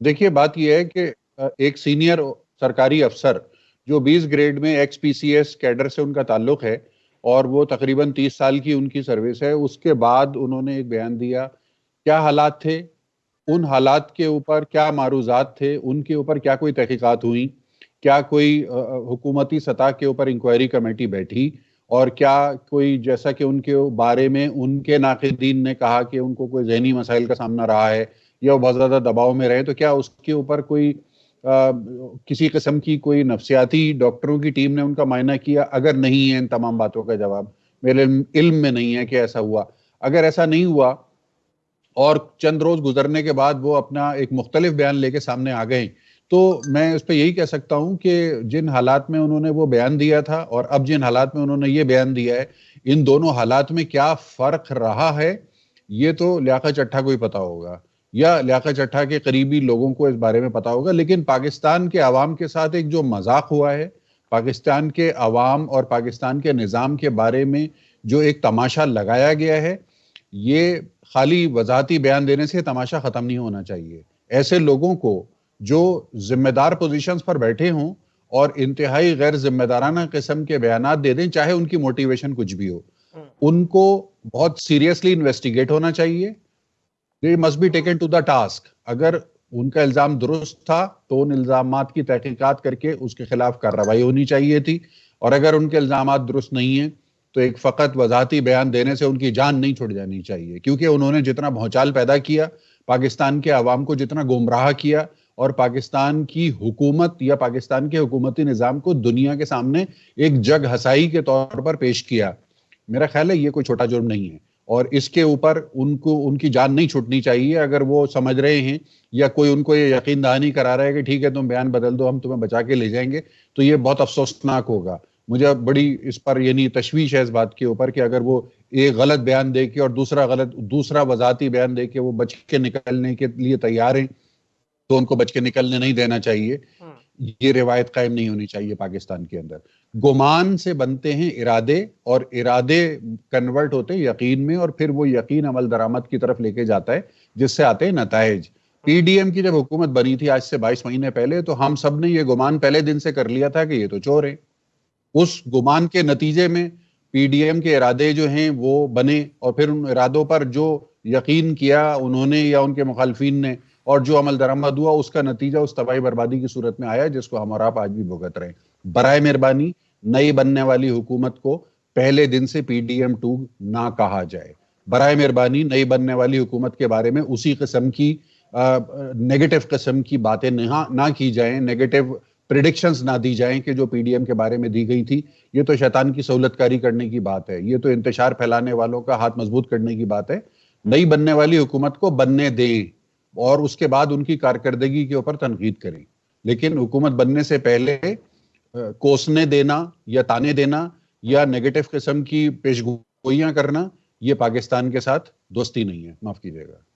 دیکھیے بات یہ ہے کہ ایک سینئر سرکاری افسر جو 20 گریڈ میں ایکس پی سی ایس کیڈر سے ان کا تعلق ہے اور وہ تقریباً 30 سال کی ان کی سروس ہے، اس کے بعد انہوں نے ایک بیان دیا۔ کیا حالات تھے، ان حالات کے اوپر کیا معروضات تھے، ان کے اوپر کیا کوئی تحقیقات ہوئی، کیا کوئی حکومتی سطح کے اوپر انکوائری کمیٹی بیٹھی، اور کیا کوئی، جیسا کہ ان کے بارے میں ان کے ناقدین نے کہا کہ ان کو کوئی ذہنی مسائل کا سامنا رہا ہے یا وہ بہت زیادہ دباؤ میں رہے، تو کیا اس کے اوپر کوئی کسی قسم کی کوئی نفسیاتی ڈاکٹروں کی ٹیم نے ان کا معائنہ کیا؟ اگر نہیں ہے ان تمام باتوں کا جواب میرے علم میں نہیں ہے کہ ایسا ہوا۔ اگر ایسا نہیں ہوا اور چند روز گزرنے کے بعد وہ اپنا ایک مختلف بیان لے کے سامنے آ گئے، تو میں اس پہ یہی کہہ سکتا ہوں کہ جن حالات میں انہوں نے وہ بیان دیا تھا اور اب جن حالات میں انہوں نے یہ بیان دیا ہے، ان دونوں حالات میں کیا فرق رہا ہے یہ تو لیاقت چٹھا کو ہی پتا ہوگا، یا لیاقت چٹھا کے قریبی لوگوں کو اس بارے میں پتا ہوگا۔ لیکن پاکستان کے عوام کے ساتھ ایک جو مذاق ہوا ہے، پاکستان کے عوام اور پاکستان کے نظام کے بارے میں جو ایک تماشا لگایا گیا ہے، یہ خالی وضاحتی بیان دینے سے تماشا ختم نہیں ہونا چاہیے۔ ایسے لوگوں کو جو ذمہ دار پوزیشنز پر بیٹھے ہوں اور انتہائی غیر ذمہ دارانہ قسم کے بیانات دے دیں، چاہے ان کی موٹیویشن کچھ بھی ہو، ان کو بہت سیریسلی انویسٹیگیٹ ہونا چاہیے۔ They must be taken to the task۔ اگر ان کا الزام درست تھا تو ان الزامات کی تحقیقات کر کے اس کے خلاف کارروائی ہونی چاہیے تھی، اور اگر ان کے الزامات درست نہیں ہیں تو ایک فقط وضاحتی بیان دینے سے ان کی جان نہیں چھوٹ جانی چاہیے، کیونکہ انہوں نے جتنا بھونچال پیدا کیا، پاکستان کے عوام کو جتنا گمراہ کیا، اور پاکستان کی حکومت یا پاکستان کے حکومتی نظام کو دنیا کے سامنے ایک جگ ہسائی کے طور پر پیش کیا، میرا خیال ہے یہ کوئی چھوٹا جرم نہیں ہے، اور اس کے اوپر ان کی جان نہیں چھوٹنی چاہیے۔ اگر وہ سمجھ رہے ہیں یا کوئی ان کو یہ یقین دہانی کرا رہا ہے کہ ٹھیک ہے تم بیان بدل دو، ہم تمہیں بچا کے لے جائیں گے، تو یہ بہت افسوسناک ہوگا۔ مجھے بڑی اس پر یعنی تشویش ہے اس بات کے اوپر کہ اگر وہ ایک غلط بیان دے کے اور دوسرا وضاحتی بیان دے کے وہ بچ کے نکلنے کے لیے تیار ہیں، تو ان کو بچ کے نکلنے نہیں دینا چاہیے۔ یہ روایت قائم نہیں ہونی چاہیے پاکستان کے اندر۔ گمان سے بنتے ہیں ارادے، اور ارادے کنورٹ ہوتے ہیں یقین میں، اور پھر وہ یقین عمل درآمد کی طرف لے کے جاتا ہے، جس سے آتے ہیں نتائج۔ پی ڈی ایم کی جب حکومت بنی تھی آج سے 22 مہینے پہلے، تو ہم سب نے یہ گمان پہلے دن سے کر لیا تھا کہ یہ تو چور ہیں۔ اس گمان کے نتیجے میں پی ڈی ایم کے ارادے جو ہیں وہ بنے، اور پھر ان ارادوں پر جو یقین کیا انہوں نے یا ان کے مخالفین نے، اور جو عمل درآمد ہوا، اس کا نتیجہ اس تباہی بربادی کی صورت میں آیا، جس کو ہم اور آپ آج بھی بھگت رہے ہیں۔ برائے مہربانی نئی بننے والی حکومت کو پہلے دن سے پی ڈی ایم 2 نہ کہا جائے۔ برائے مہربانی نئی بننے والی حکومت کے بارے میں اسی قسم کی نیگیٹو قسم کی باتیں نہ کی جائیں، نیگیٹو پریڈکشنز نہ دی جائیں کہ جو پی ڈی ایم کے بارے میں دی گئی تھی۔ یہ تو شیطان کی سہولت کاری کرنے کی بات ہے، یہ تو انتشار پھیلانے والوں کا ہاتھ مضبوط کرنے کی بات ہے۔ نئی بننے والی حکومت کو بننے دیں اور اس کے بعد ان کی کارکردگی کے اوپر تنقید کریں، لیکن حکومت بننے سے پہلے کوسنے دینا یا تانے دینا یا نیگیٹو قسم کی پیشگوئیاں کرنا، یہ پاکستان کے ساتھ دوستی نہیں ہے، معاف کیجیے گا۔